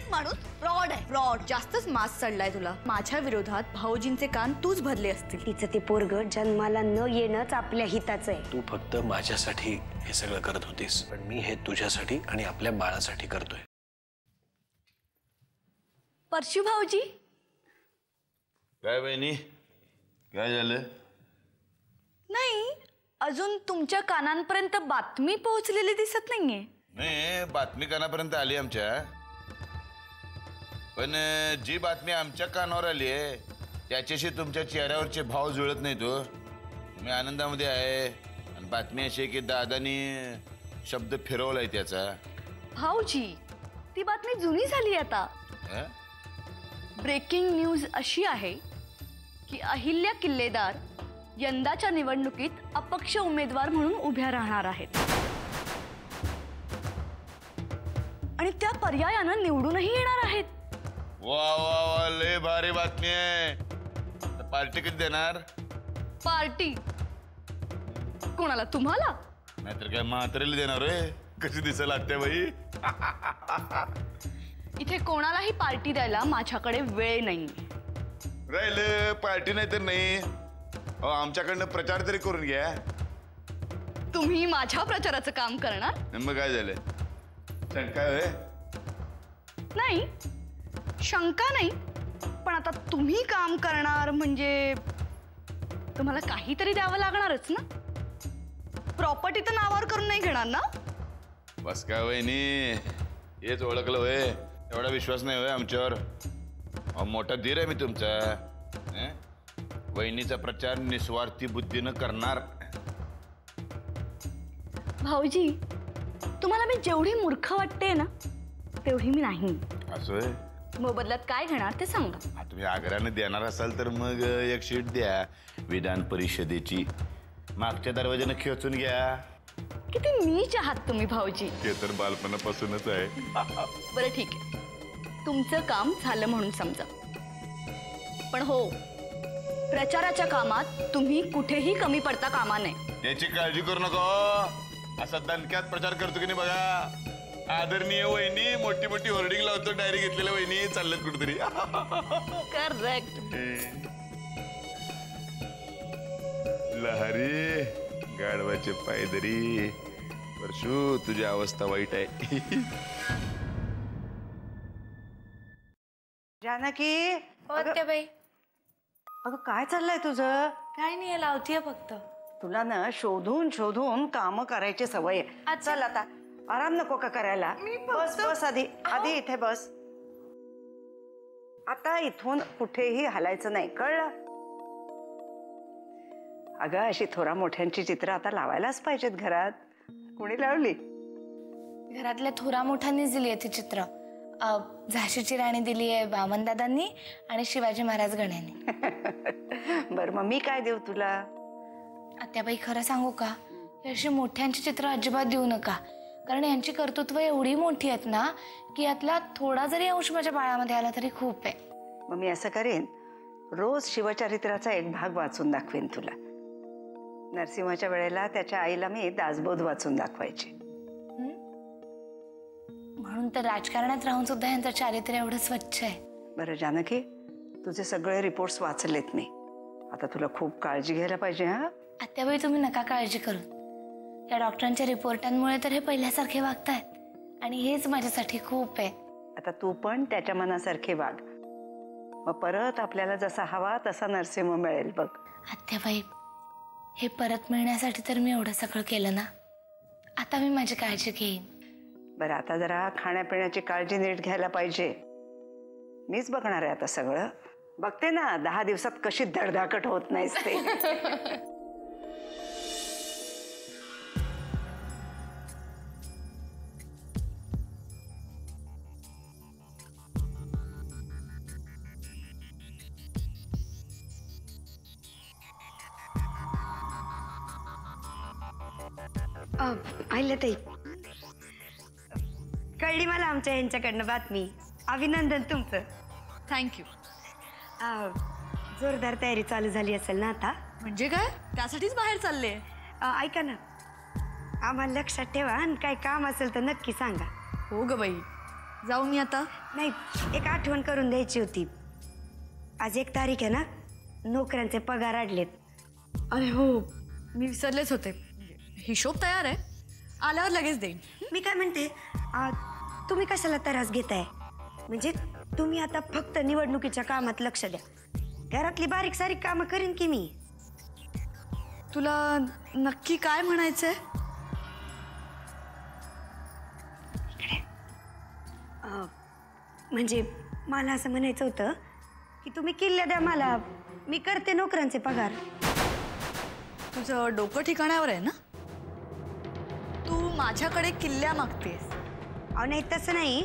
Direct माणूस fraud आहे, fraud. जास्तच मास चढलाय तुला. माझ्या विरोधात भाऊजींचे कान तूच भरले असतील. तिचं ते पोरग जन्माला न येणंच आपल्या हिताचं आहे. तू फक्त माझ्यासाठी हे सगळं करत होतीस, पण मी हे तुझ्यासाठी आणि आपल्या बाळासाठी करतोय. परशू भाऊजी. काय बहिणी, काय झालं? नाही, अजून तुमच्या कानांपर्यंत बातमी पोहोचलेली दिसत नाहीये. नाही, बातमी कानापर्यंत आली आमच्या, पण जी बातमी आमच्या कानावर आली आहे त्याच्याशी तुमच्या चेहऱ्यावरचे भाव जुळत नाही. तो तुम्ही आनंदामध्ये आहे आणि बातमी अशी आहे की दादानी शब्द फिरवलाय त्याचा. भाऊजी, ती बातमी जुनी झाली आता. ब्रेकिंग न्यूज अशी आहे की अहिल्या किल्लेदार यंदाच्या निवडणुकीत अपक्ष उमेदवार म्हणून उभ्या राहणार आहेत आणि त्या पर्यायानं निवडूनही येणार आहेत. वा वा वा, लय भारी बातमी आहे. पार्टी कधी देणार? पार्टी कोणाला? तुम्हाला? नाहीतर काय म्हातारीला देणार आहे? कशी दिसेल आत्याबाई? इथे कोणालाही पार्टी द्यायला माझ्याकडे वेळ नाही. राहिलं पार्टी नाही तर नाही, आमच्याकडनं प्रचार तरी करून घ्या. तुम्ही माझ्या प्रचाराचं काम करणार? मग काय झालं? शंका आहे? नाही, शंका नाही, पण आता तुम्ही काम करणार म्हणजे तुम्हाला काहीतरी द्यावं लागणारच ना. प्रॉपर्टी तर नावावर करून नाही घेणार ना? बस काय वहिनी, हेच ओळखलं होय? एवढा विश्वास नाही होय आमच्यावर? मोठा धीर आहे मी तुमचा. वहिनीचा प्रचार निस्वार्थी बुद्धीनं करणार. भाऊजी, तुम्हाला मी जेवढी मूर्ख वाटते ना तेवढी मी नाही. असं मोबदल्यात काय घेणार ते सांगा. तुम्ही आग्रहाने देणार असाल तर मग एक शीट द्या विधान परिषदेची. मागच्या दरवाजाने खेचून घ्या. किती नीच आहात तुम्ही भाऊजी. ते तर बालपणापासूनच आहे. बरं ठीक आहे, तुमचं काम झालं म्हणून समजा. पण हो, प्रचाराच्या कामात तुम्ही कुठेही कमी पडता कामा नये. याची काळजी करू नका. असा दणक्यात प्रचार करतो की नाही बघा. आदरणीय वहिनी मोठी मोठी होर्डिंग लावतो, डायरी घेतलेल्या वहिनी चालल्यात कुठेतरी. करेक्ट. लहरी गाढवाचे पायदरी. परशू, तुझी अवस्था वाईट आहे. जानकी. बाई, अगं काय चाललंय तुझं? काय नाही, लावतीये फक्त. तुला ना शोधून शोधून काम करायची सवय आहे. चल आता आराम नको का करायला? बस बस, आधी आधी इथे बस. आता इथून कुठेही हलायचं नाही, कळलं? अगं अशी थोरा मोठ्यांची चित्र आता लावायलाच पाहिजेत घरात. कोणी लावली? घरातल्या थोरा मोठ्यांनीच दिली आहे ती चित्र. झाशीची राणी दिली आहे वामनदादांनी आणि शिवाजी महाराज गण्यानी. बर, मग मी काय देऊ तुला? आत्याबाई, खरं सांगू का, अशी मोठ्यांची चित्र अजिबात देऊ नका. कारण यांची कर्तृत्व एवढी मोठी आहेत ना की यातला थोडा जरी अंश माझ्या बाळामध्ये आला तरी खूप आहे. मग मी असं करेन, रोज शिवचरित्राचा एक भाग वाचून दाखवेन तुला. नरसिंहाच्या वेळेला त्याच्या आईला मी दासबोध वाचून दाखवायचे. म्हणून तर राजकारणात राहून सुद्धा यांचं चारित्र्य एवढं स्वच्छ आहे. बरं जानकी, तुझे सगळे रिपोर्ट्स वाचलेत मी. आता तुला खूप काळजी घ्यायला पाहिजे. हा आत्याबाई, तुम्ही नका काळजी करू. या डॉक्टरांच्या रिपोर्टांमुळे तर हे पहिल्यासारखे वागतायत आणि हेच माझ्यासाठी खूप आहे. आता तू पण त्याच्या मनासारखे वाग, मग परत आपल्याला जसा हवा तसा नरसिंह मिळेल बघ. आत्याबाई, हे परत मिळण्यासाठी तर मी एवढं सगळं केलं ना. आता मी माझी काळजी घेईन. बरं, आता जरा खाण्यापिण्याची काळजी नीट घ्यायला पाहिजे. मीच बघणार आहे आता सगळं. बघते ना 10 दिवसात कशी धडधाकट होत नाहीस ते. ताई, कळली मला आमच्या यांच्याकडनं बातमी. अभिनंदन तुमचं. थँक्यू. जोरदार तयारी चालू झाली असेल ना आता? म्हणजे काय? त्यासाठीच बाहेर चालले. ऐका ना, आम्हाला लक्षात ठेवा आणि काय काम असेल तर नक्की सांगा. हो ग बाई, जाऊ मी आता? नाही, एक आठवण करून द्यायची होती. आज 1 तारीख आहे ना, नोकऱ्यांचे पगार अडलेत. अरे हो, मी विसरलेच होते. हिशोब तयार आहे, आल्यावर लगेच देईन. मी काय म्हणते, तुम्ही कशाला त्रास घेताय? म्हणजे तुम्ही आता फक्त निवडणुकीच्या कामात लक्ष द्या. घरातली बारीक सारीक कामं करीन की मी. तुला नक्की काय म्हणायचंय? म्हणजे मला असं म्हणायचं होतं की तुम्ही किल्ल्या द्या मला, मी करते नोकरांचे पगार. तुझं डोकं ठिकाणावर आहे ना? तू माझ्याकडे किल्ल्या मागतेस. अहो नाही, तसं नाही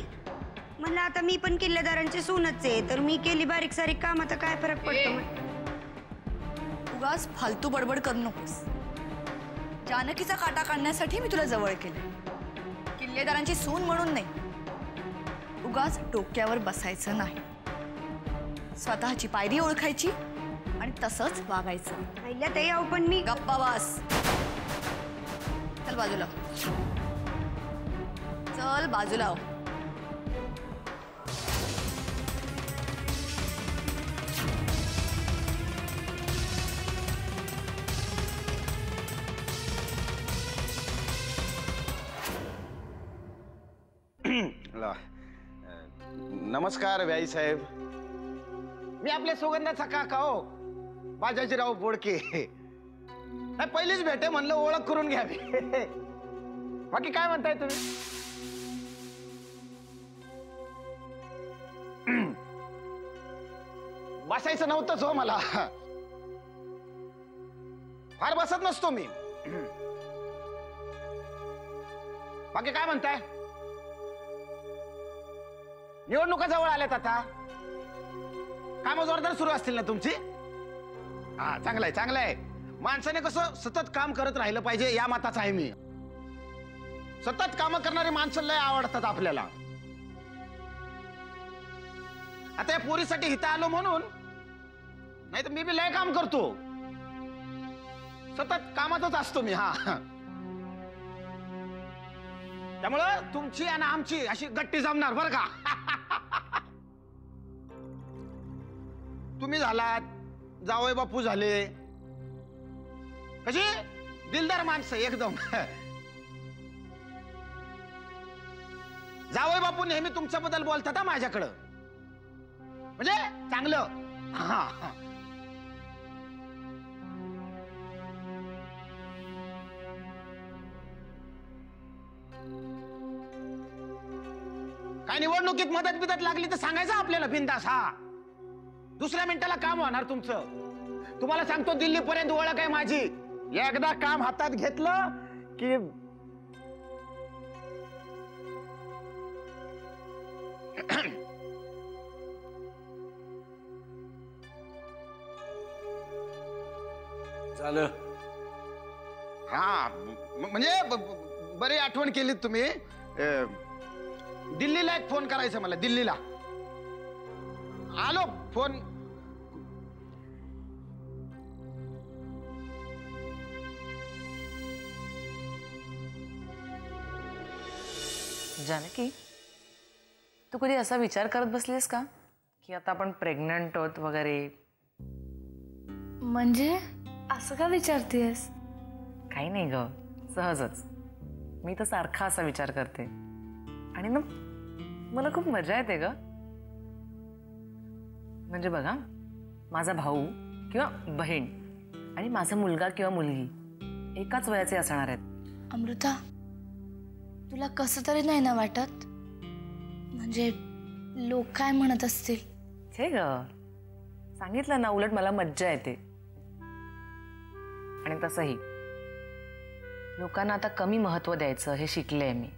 म्हणलं. आता मी पण किल्लेदारांची सूनच आहे, तर मी केली बारीक सारीक काम, आता काय फरक पडतो? उगाच फालतू बडबड करू नकोस. जानकीचा काटा काढण्यासाठी मी तुला जवळ केलं, किल्लेदारांची सून म्हणून नाही. उगाच डोक्यावर बसायचं नाही. स्वतःची पायरी ओळखायची आणि तसंच वागायचं. पहिल्या ते यावं, पण मी गप्पा वास. चल बाजूला, चल बाजूला हो. नमस्कार व्याई साहेब. मी आपल्या सुगंधाचा काका हो, बाजाजीराव बोडके. नाही, पहिलीच भेटे म्हणलं ओळख करून घ्यावी. बाकी काय म्हणताय तुम्ही? बसायचं नव्हतंच हो मला. फार बसत नसतो मी. बाकी काय म्हणताय? निवडणुका जवळ आल्यात आता, कामं जोरदार सुरू असतील ना तुमची? हा, चांगलं आहे, चांगलं आहे. माणसाने कसं सतत काम करत राहिलं पाहिजे या मताचा आहे मी. सतत कामं करणारी माणसं लय आवडतात आपल्याला. आता या पोरीसाठी हिता आलो म्हणून, नाही तर मी बी लय काम करतो. सतत कामातच असतो मी. हा, त्यामुळं तुमची आणि आमची अशी गट्टी जमणार बरं का. तुम्ही झालात, जावई बापू झाले, कशी दिलदार माणसं एकदम. जावई बापू नेहमी तुमच्याबद्दल बोलतात माझ्याकडं, म्हणजे चांगलं. हा, काय निवडणुकीत मदत बिदत लागली तर सांगायचं आपल्याला बिंदास. हा, दुसऱ्या मिनिटाला काम होणार तुमचं. तुम्हाला सांगतो, दिल्लीपर्यंत ओळख आहे माझी. एकदा काम हातात घेतलं की झालं. हा, म्हणजे बरी आठवण केलीत तुम्ही. दिल्लीला एक फोन करायचा मला, दिल्लीला. आलो फोन. जानकी, तू कधी असा विचार करत बसलीस का की आता आपण प्रेग्नंट आहोत वगैरे? म्हणजे असं का विचारतेस? काही नाही ग, सहजच. मी तर सारखा असा विचार करते आणि ना मला खूप मजा येते ग. म्हणजे बघा, माझा भाऊ किंवा बहीण आणि माझा मुलगा किंवा मुलगी एकाच वयाचे असणार आहेत. अमृता, तुला कसं तरी नाही ना वाटत? म्हणजे लोक काय म्हणत असतील? छे ग, सांगितलं ना, उलट मला मज्जा येते. आणि तसंही लोकांना आता कमी महत्त्व द्यायचं हे शिकले मी.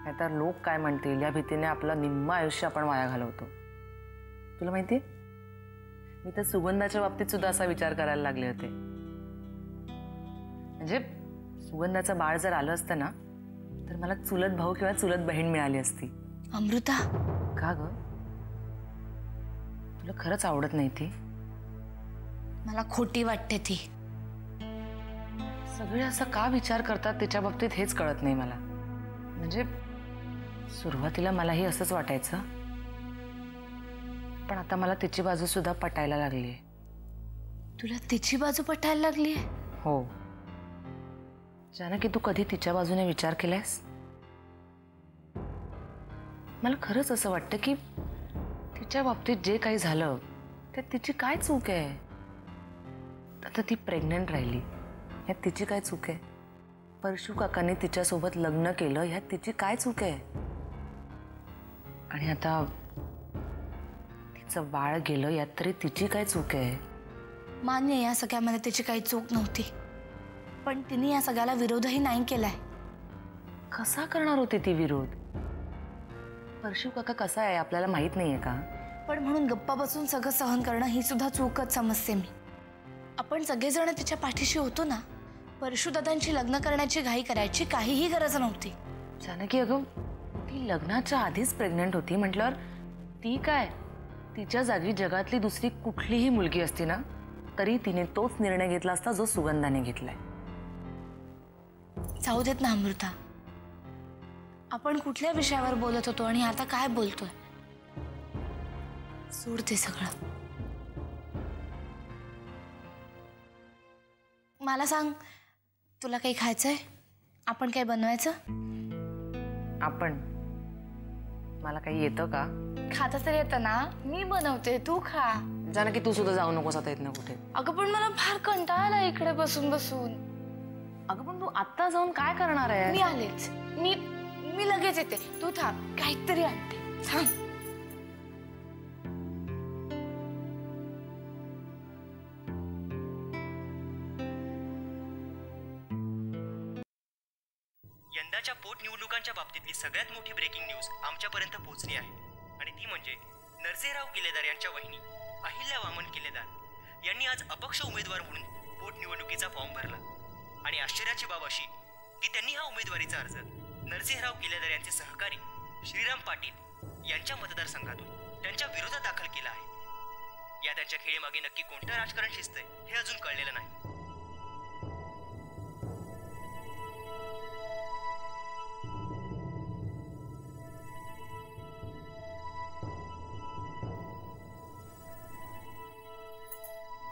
नाहीतर लोक काय म्हणतील या भीतीने आपलं निम्म आयुष्य आपण वाया घालवतो. तुला माहिती, मी तर सुगंधाच्या बाबतीत सुद्धा असा विचार करायला लागले होते. म्हणजे सुगंधाचं बाळ जर आलं असतं ना, तर मला चुलत भाऊ किंवा चुलत बहीण मिळाली असती. अमृता, का ग, तुला खरंच आवडत नाही ती? मला खोटी वाटते ती. सगळे असं का विचार करतात त्याच्या बाबतीत हेच कळत नाही मला. म्हणजे सुरुवातीला मलाही असंच वाटायचं, पण आता मला तिची बाजू सुद्धा पटायला लागली आहे. तुला तिची बाजू पटायला लागली आहे? हो. जानकी, तू कधी तिच्या बाजूने विचार केलायस? मला खरंच असं वाटतं की तिच्या बाबतीत जे काही झालं त्यात तिची काय चूक आहे. आता ती प्रेग्नंट राहिली, यात तिची काय चूक आहे? परशू काकांनी तिच्यासोबत लग्न केलं, यात तिची काय चूक आहे? आणि आता तिचं बाळ गेलं, यात तरी तिची काय चूक आहे? मान्य, या सगळ्यामध्ये तिची काही चूक नव्हती, पण तिने या सगळ्याला विरोधही नाही केलाय. कसा करणार होती ती विरोध? परशू काका कसा आहे आपल्याला माहित नाहीये का? पण म्हणून गप्पा बसून सगळं सहन करणं ही सुद्धा चूकच समजते मी. आपण सगळेजण तिच्या पाठीशी होतो ना. परशुदादांची लग्न करण्याची घाई करायची काहीही गरज नव्हती. जानकी, अगं ती लग्नाच्या आधीच प्रेग्नंट होती म्हटल्यावर ती काय, तिच्या जागी जगातली दुसरी कुठलीही मुलगी असती ना तरी तिने तोच निर्णय घेतला असता जो सुगंधाने घेतलाय. जाऊ देत ना अमृता, आपण कुठल्या विषयावर बोलत होतो आणि आता काय बोलतोय? सोड ते सगळं. मला सांग, तुला काही खायचंय? आपण काय बनवायचं? आपण? मला काही येतं का? खाता तर येतं ना, मी बनवते, तू खा. जानकी, तू सुद्धा जाऊ नकोस आता इथनं कुठे. अगं पण मला फार कंटाळा आला इकडे बसून बसून. अगं पण तू आत्ता जाऊन काय करणार आहे? मी आलेच, मी लगेच येते, तू थांब, काहीतरी आणते, थांब. यंदाच्या पोटनिवडणुकांच्या बाबतीतली सगळ्यात मोठी ब्रेकिंग न्यूज आमच्यापर्यंत पोहोचली आहे, आणि ती म्हणजे नरसिंहराव किल्लेदार यांच्या वहिनी अहिल्या वामन किल्लेदार यांनी आज अपक्ष उमेदवार म्हणून पोटनिवडणुकीचा फॉर्म भरला. आणि आश्चर्याची बाब अशी की त्यांनी हा उमेदवारीचा अर्ज नरसिंहराव किल्लेदार यांचे सहकारी श्रीराम पाटील यांच्या मतदारसंघातून त्यांच्या विरोधात दाखल केला आहे. या त्यांच्या खेळीमागे नक्की कोणतं राजकारण शिजतंय हे अजून कळलेलं नाही.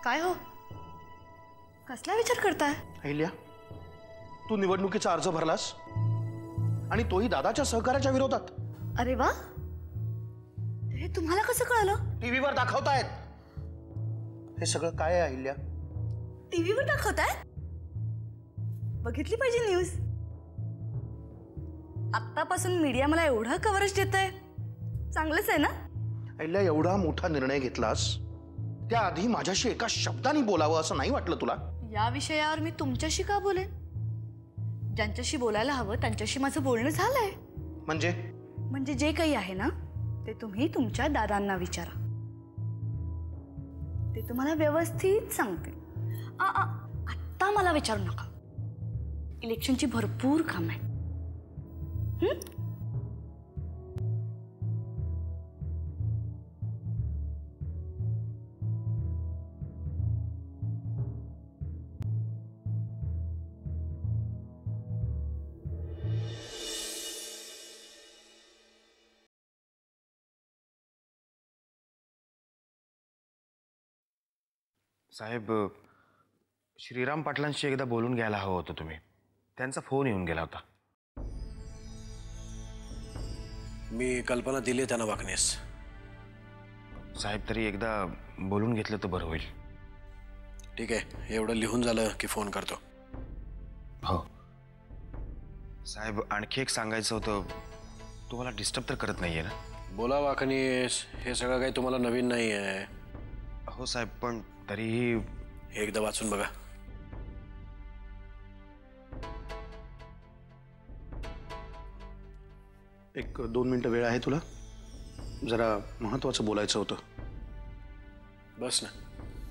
काय हो, कसला विचार करताय? अहिल्या, तू निवडणुकीचा अर्ज भरलास आणि तोही दादाच्या सहकार्याच्या विरोधात. अरे वा, हे तुम्हाला कसं कळलं? टीव्हीवर दाखवतायत. हे सगळं काय आहे अहिल्या? टीव्हीवर दाखवताय? बघितली पाहिजे न्यूज. आत्तापासून मीडिया मला एवढं कव्हरेज देतंय, चांगलंच आहे ना? अहिल्या, एवढा मोठा निर्णय घेतलास, त्याआधी माझ्याशी एका शब्दाने बोलावं असं नाही वाटलं तुला? या विषयावर मी तुमच्याशी का बोलेन? ज्यांच्याशी बोलायला हवं त्यांच्याशी माझं बोलणं झालंय. म्हणजे जे काही आहे ना ते तुम्ही तुमच्या दादांना विचारा, ते तुम्हाला व्यवस्थित सांगतील. आत्ता मला विचारू नका, इलेक्शनची भरपूर काम आहे. साहेब, श्रीराम पाटलांशी एकदा बोलून घ्यायला हवं होतं तुम्ही. त्यांचा फोन येऊन गेला होता. मी कल्पना दिली त्यांना वागणेस. साहेब, तरी एकदा बोलून घेतलं तर बरं होईल. ठीक आहे, एवढं लिहून झालं की फोन करतो. हो साहेब, आणखी एक सांगायचं होतं. तुम्हाला डिस्टर्ब तर करत नाहीये ना? बोला वाकणीस, हे सगळं काही तुम्हाला नवीन नाही आहे. हो साहेब, पण तरीही एकदा वाचून बघा. एक 2 मिनिटं वेळ आहे तुला? जरा महत्वाचं बोलायचं होतं. बस ना,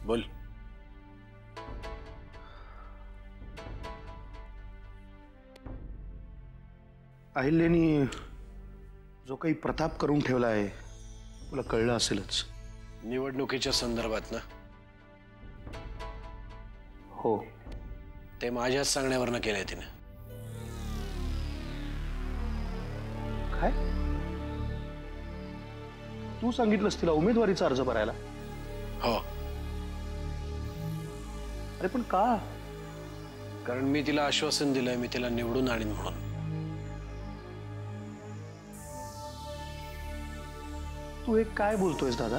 बोल. अहिल्यानी जो काही प्रताप करून ठेवला आहे तुला कळलं असेलच. निवडणुकीच्या संदर्भात ना? हो. ते माझ्याच सांगण्यावरनं केलंय तिने. काय? तू सांगितलंस तिला उमेदवारीचा अर्ज भरायला? हो, अरे पण का? कारण मी तिला आश्वासन दिलंय मी तिला निवडून आणीन म्हणून. तू एक काय बोलतोयस दादा?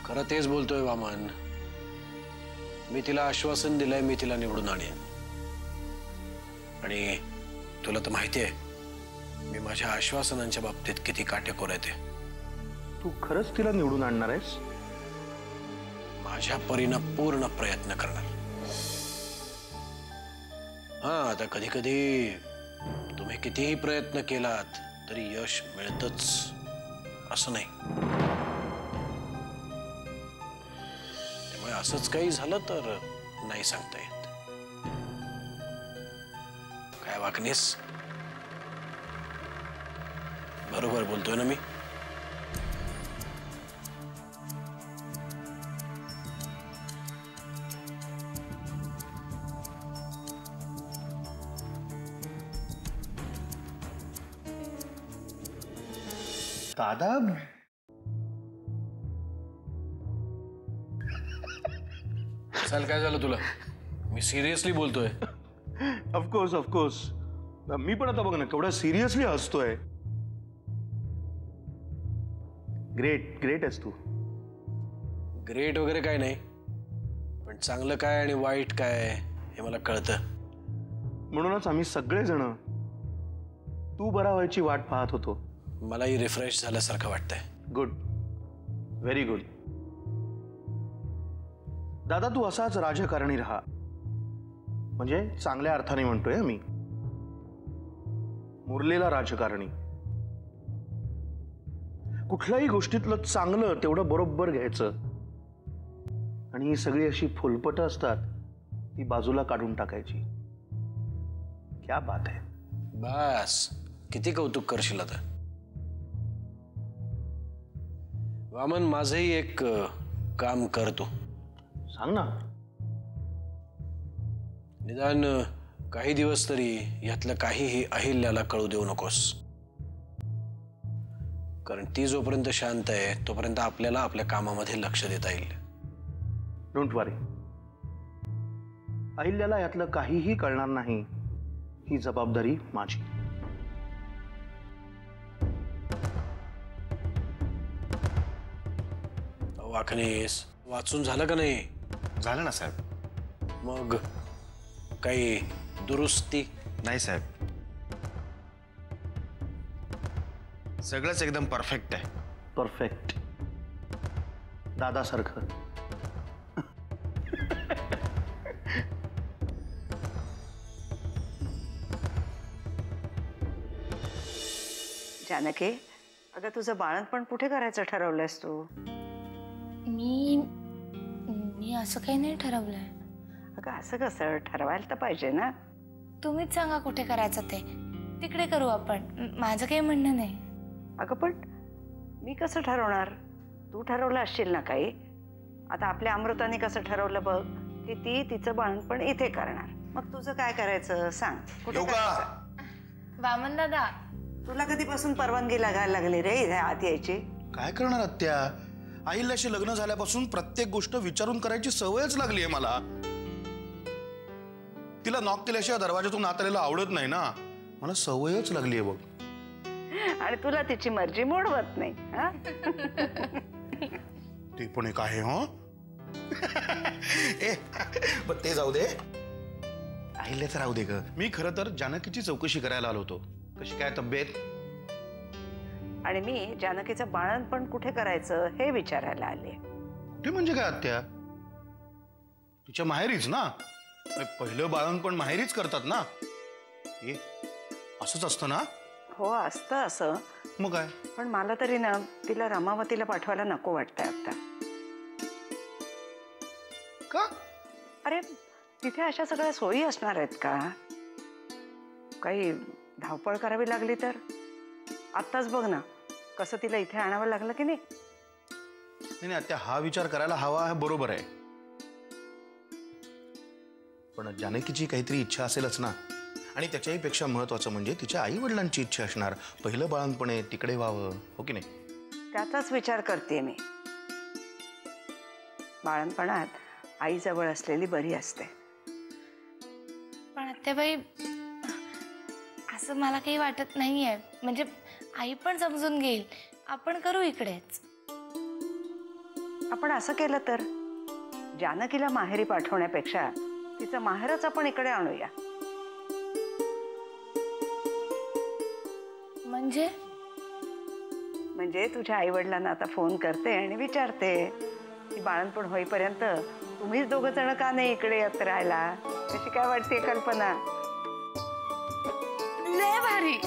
खरं तेच बोलतोय वामन. मी तिला आश्वासन दिलंय मी तिला निवडून आणीन. आणि तुला तर माहिती आहे मी माझ्या आश्वासनांच्या बाबतीत किती काटेकोर आहे ते. तू खरंच तिला निवडून आणणार आहेस? माझ्या परीनं पूर्ण प्रयत्न करणार. हा, आता कधी कधी तुम्ही कितीही प्रयत्न केलात तरी यश मिळतच असं नाही. त्यामुळे असंच काही झालं तर नाही सांगता येत. काय वागणेस? बरोबर बोलतोय ना मी? दादा, चाल काय झालं तुला? मी सिरियसली बोलतोय. Of course of course. मी पण आता बघ ना केवढा सिरियसली हसतोय. ग्रेट ग्रेट आहेस तू. ग्रेट वगैरे काय नाही, पण चांगलं काय आणि वाईट काय हे मला कळतं. म्हणूनच आम्ही सगळेजण तू बरा व्हायची वाट पाहत होतो. मलाही रिफ्रेश झाल्यासारखं वाटतंय. Good, very good. दादा तू असाच राजकारणी राहा, म्हणजे चांगल्या अर्थाने म्हणतोय मी. मुरलेला राजकारणी. कुठल्याही गोष्टीतलं चांगलं तेवढं बरोबर घ्यायचं आणि ही सगळी अशी फुलपट असतात ती बाजूला काढून टाकायची. क्या बात आहे. बस, किती कौतुक करशील आता. वामन, माझंही एक काम करतो. सांग ना. निदान काही दिवस तरी यातलं काहीही अहिल्याला कळू देऊ नकोस. कारण ती जोपर्यंत शांत आहे तोपर्यंत आपल्याला आपल्या कामामध्ये लक्ष देता येईल. डोंट वरी. अहिल्याला यातलं काहीही कळणार नाही ही जबाबदारी माझी. वाखनीस, वाचून झालं का नाही? झालं ना साहेब. मग काही दुरुस्ती? नाही साहेब, सगळंच एकदम परफेक्ट आहे. परफेक्ट. दादासारखं. जानकी, अगं तुझं बाळंतपण कुठे करायचं ठरवलंयस तू? मी असं काही नाही ठरवलंय. अगं असं कसं? ठरवायला तर पाहिजे ना. तुम्हीच सांगा कुठे करायचं ते, तिकडे करू आपण. माझं काही म्हणणं नाही. अगं पण मी कसं ठरवणार? तू ठरवलं असशील ना काही. आता आपल्या अमृताने कसं ठरवलं बघ की ती तिचं बाळंतपण इथे करणार. मग तुझं काय करायचं सांग. कुठे करायचं? वामन दादा, तुला कधीपासून परवानगी लागायला लागली रे इथे आत यायची? काय करणार आत्या? अहिल्याशी लग्न झाल्यापासून प्रत्येक गोष्ट विचारून करायची सवयच लागली आहे मला. तिला नॉक केल्याशिवाय दरवाजातून आत आलेला आवडत नाही ना. मला सवयच लागली आहे बघ. आणि तुला तिची मर्जी मोडवत नाही. हा? ते पण एक आहे. हो ए पण ते जाऊ दे. अहिल्याचं राहू दे ग. मी खरं तर जानकीची चौकशी करायला आलो होतो. कशी काय तब्येत? आणि मी जानकीचं बाळंतपण कुठे करायचं हे विचारायला आले. ते म्हणजे काय आत्या? तिच्या माहेरीच ना. पहिलं बाळंतपण माहेरीच करतात ना. हे असंच असतं ना? हो असतं असं. मग काय? पण मला तरी ना तिला रमावतीला पाठवायला नको वाटतंय आता. का? अरे तिथे अशा सगळ्या सोयी असणार आहेत का? काही धावपळ करावी लागली तर? आत्ताच बघ ना कसं तिला इथे आणावं लागलं की नाही. नाही आत्या, हा विचार करायला हवा, बरोबर आहे. पण जानकीची काहीतरी इच्छा असेलच ना. आणि त्याच्याही पेक्षा महत्वाचं म्हणजे तिच्या आई वडिलांची इच्छा असणार, पहिलं बाळंतपणे तिकडे व्हावं, हो की नाही? त्याचाच विचार करते मी. बाळणपणात आईजवळ असलेली बरी असते. पण आत्याबाई असं मला काही वाटत नाहीये. म्हणजे आई पण समजून घेईल. आपण करू इकडेच. आपण असं केलं तर जानकीला माहेरी पाठवण्यापेक्षा तिचं माहेरच आपण इकडे आणूया. म्हणजे तुझ्या आई वडिलांना आता फोन करते आणि विचारते की बाळणपण होईपर्यंत तुम्हीच दोघं जण का नाही इकडे येत राहायला. कशी काय वाटते कल्पना? लय भारी.